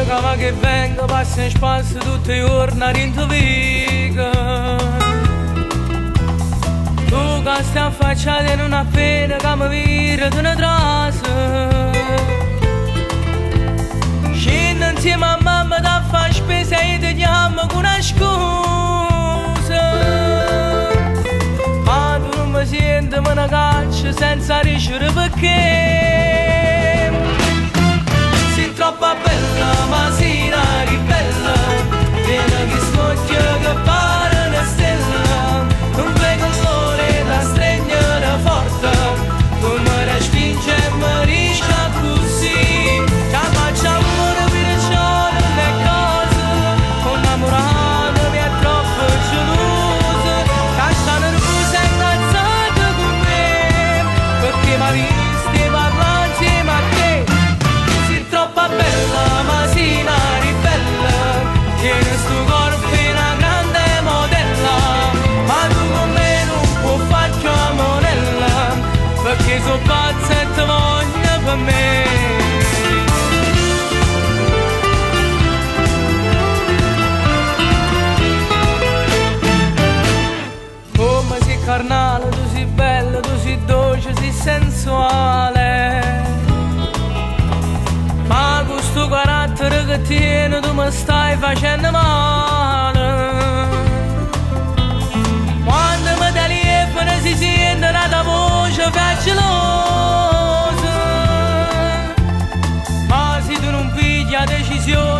Come che vengo, passa in spazio tutti i giorni a rintovica. Tu che stai affacciata in una pena che mi vira di una trasa. Scendo insieme a mamma da fare spesa e ti chiamo con una scusa. Ma tu non mi senti, me ne caccio senza ricevere perché. Sei troppo bella, ma sei una ribella. Vieni che scoppia che pare una stella. Non vei colore da stregnere forte. Tu mi respingi e mi rischi così. Che faccio amore per ciò non è cosa. Innamorata mi è troppo gelosa. Che sta nervosa e incazzata con me. Perché mi ha visto parlare insieme a te. Sei troppo bella ma sei una ribella. Tieni sto corpo in una grande modella. Ma tu con me non puoi fare più monella. Perché sono pazza e ti voglio per me. Come sei carnale, tu sei bella, tu sei dolce, sei sensuale. Ma con sto carattere che tieni tu mi stai facendo male. Quando mi telefona si sente la tua voce facciosa. Ma se tu non pigli la decisione